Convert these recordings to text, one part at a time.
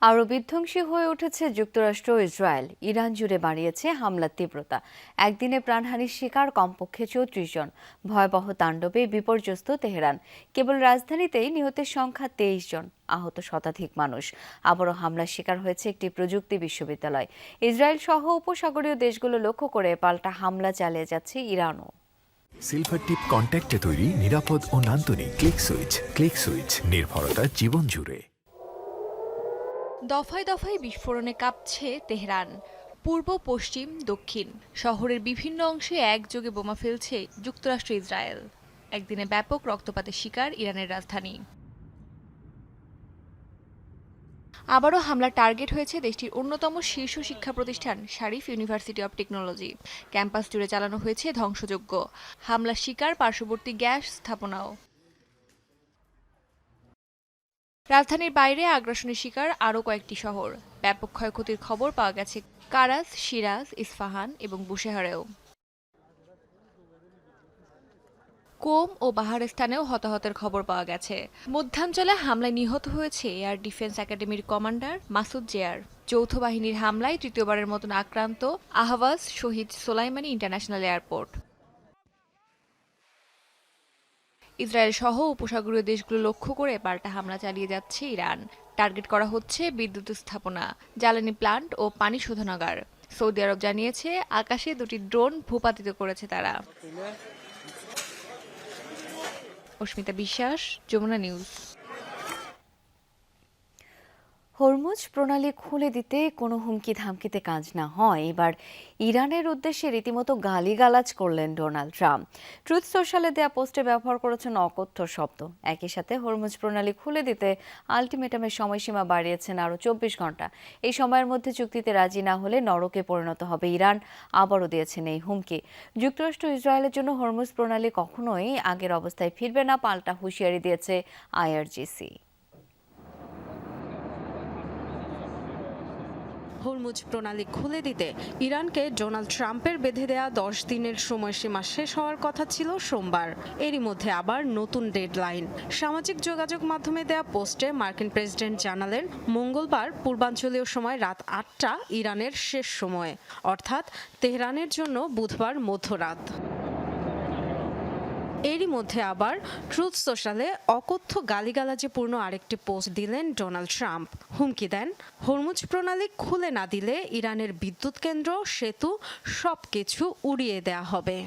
আরও বিধ্বংসী হয়ে উঠেছে যুক্তরাষ্ট্র ও ইসরায়েল। ইরান জুড়ে বাড়িয়েছে হামলার তীব্রতা। একদিনে প্রাণহানির শিকার কমপক্ষে ৩৪ জন। ভয়াবহ তাণ্ডবে বিপর্যস্ত তেহরান। কেবল রাজধানীতেই নিহতের সংখ্যা ২৩ জন, আহত শতাধিক মানুষ। আবারও হামলার শিকার হয়েছে একটি প্রযুক্তি বিশ্ববিদ্যালয়। ইসরায়েল সহ উপসাগরীয় দেশগুলো লক্ষ্য করে পাল্টা হামলা চালিয়ে যাচ্ছে ইরানও। সিলভার টিপ কন্ট্যাক্টে তৈরি নিরাপদ ও নান্দনিক ক্লিক সুইচ নির্ভরতা জীবন জুড়ে। দফায় দফায় বিস্ফোরণে কাঁপছে তেহরান। পূর্ব, পশ্চিম, দক্ষিণ শহরের বিভিন্ন অংশে একযোগে বোমা ফেলছে যুক্তরাষ্ট্র ইসরায়েল। একদিনে ব্যাপক রক্তপাতের শিকার ইরানের রাজধানী। আবারও হামলার টার্গেট হয়েছে দেশটির অন্যতম শীর্ষ শিক্ষা প্রতিষ্ঠান Sharif university of technology. Campus জুড়ে চালানো হয়েছে ধ্বংসযজ্ঞ। হামলার শিকার পার্শ্ববর্তী গ্যাস স্থাপনাও। রাজধানীর বাইরে আগ্রাসনের শিকার আরও কয়েকটি শহর। ব্যাপক ক্ষয়ক্ষতির খবর পাওয়া গেছে কারাস, শিরাজ, ইস্পাহান এবং বুশেহরেও। কোম ও বাহারেস্তানেও হতাহতের খবর পাওয়া গেছে। মধ্যাঞ্চলে হামলায় নিহত হয়েছে এয়ার ডিফেন্স একাডেমির কমান্ডার মাসুদ জেয়ার। যৌথ বাহিনীর হামলায় তৃতীয়বারের মতন আক্রান্ত আহওয়াজ শহীদ সোলাইমানি ইন্টারন্যাশনাল এয়ারপোর্ট। ইসরায়েল সহ উপসাগরীয় দেশগুলো লক্ষ্য করে পাল্টা হামলা চালিয়ে যাচ্ছে ইরান। টার্গেট করা হচ্ছে বিদ্যুৎ স্থাপনা, জ্বালানি প্লান্ট ও পানি শোধনাগার। সৌদি আরব জানিয়েছে আকাশে দুটি ড্রোন ভূপাতিত করেছে তারা। অস্মিতা বিশ্বাস, যমুনা নিউজ। হরমুজ প্রণালী খুলে দিতে কোনো হুমকি ধামকিতে কাজ না হয় এবার ইরানের উদ্দেশ্যে রীতিমতো গালিগালাজ করলেন ডোনাল্ড ট্রাম্প। ট্রুথ সোশ্যালে দেয়া পোস্টে ব্যবহার করেছেন অকথ্য শব্দ। একই সাথে হরমুজ প্রণালী খুলে দিতে আলটিমেটামের সময়সীমা বাড়িয়েছেন আরও ২৪ ঘন্টা। এই সময়ের মধ্যে চুক্তিতে রাজি না হলে নরকে পরিণত হবে ইরান। আবারও দিয়েছেন এই হুমকি। যুক্তরাষ্ট্র ইসরায়েলের জন্য হরমুজ প্রণালী কখনোই আগের অবস্থায় ফিরবে না, পাল্টা হুঁশিয়ারি দিয়েছে আইআরজিসি। হরমুজ প্রণালী খুলে দিতে ইরানকে ডোনাল্ড ট্রাম্পের বেঁধে দেয়া ১০ দিনের সময়সীমা শেষ হওয়ার কথা ছিল সোমবার। এরই মধ্যে আবার নতুন ডেডলাইন। সামাজিক যোগাযোগ মাধ্যমে দেয়া পোস্টে মার্কিন প্রেসিডেন্ট জানালেন মঙ্গলবার পূর্বাঞ্চলীয় সময় রাত ৮টা ইরানের শেষ সময়, অর্থাৎ তেহরানের জন্য বুধবার মধ্যরাত। এরই মধ্যে আবার ট্রুথ সোশ্যালে অকথ্য গালিগালাজে পূর্ণ আরেকটি পোস্ট দিলেন ডোনাল্ড ট্রাম্প। হুমকি দেন, হরমুজ প্রণালী খুলে না দিলে ইরানের বিদ্যুৎ কেন্দ্র, সেতু সবকিছু উড়িয়ে দেয়া হবে।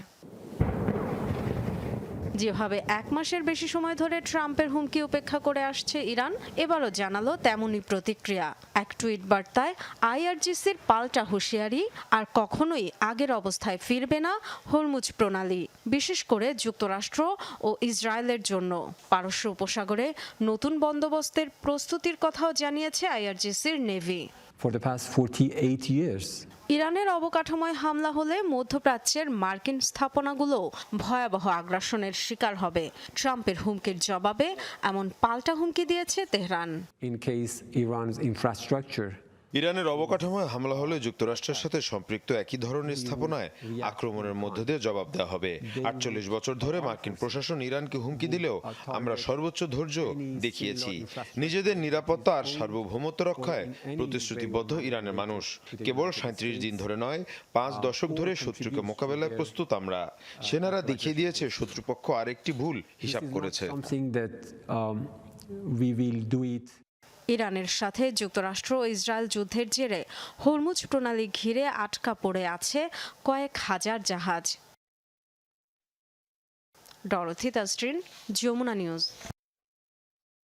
যেভাবে ১ মাসের বেশি সময় ধরে ট্রাম্পের হুমকি উপেক্ষা করে আসছে ইরান, এবারও জানালো তেমনই প্রতিক্রিয়া। এক টুইট বার্তায় আইআরজিসির পাল্টা হুঁশিয়ারি, আর কখনোই আগের অবস্থায় ফিরবে না হরমুজ প্রণালী, বিশেষ করে যুক্তরাষ্ট্র ও ইসরায়েলের জন্য। পারস্য উপসাগরে নতুন বন্দোবস্তের প্রস্তুতির কথাও জানিয়েছে আইআরজিসির navy. For the past 48 years. ইরানের অবকাঠামোয় হামলা হলে মধ্যপ্রাচ্যের মার্কিন স্থাপনাগুলো ভয়াবহ আগ্রাসনের শিকার হবে। ট্রাম্পের হুমকির জবাবে এমন পাল্টা হুমকি দিয়েছে Tehran. In case Iran's infrastructure ইরানের অবকাঠামোয় হামলা হলে যুক্তরাষ্ট্রের সাথে সম্পৃক্ত একই ধরনের স্থাপনায় আক্রমণের মধ্য দিয়ে জবাব দেওয়া হবে। ৪৮ বছর ধরে মার্কিন প্রশাসন ইরানকে হুমকি দিলেও আমরা সর্বোচ্চ ধৈর্য দেখিয়েছি। নিজেদের নিরাপত্তা আর সার্বভৌমত্ব রক্ষায় প্রতিশ্রুতিবদ্ধ ইরানের মানুষ। কেবল ৩৭ দিন ধরে নয়, ৫ দশক ধরে শত্রুকে মোকাবেলায় প্রস্তুত আমরা। সেনারা দেখিয়ে দিয়েছে শত্রুপক্ষ আরেকটি ভুল হিসাব করেছে। ইরানের সাথে যুক্তরাষ্ট্র ও ইসরায়েল যুদ্ধের জেরে হরমুজ প্রণালী ঘিরে আটকা পড়ে আছে কয়েক হাজার জাহাজ। ডরথি তাসরিন, যমুনা নিউজ।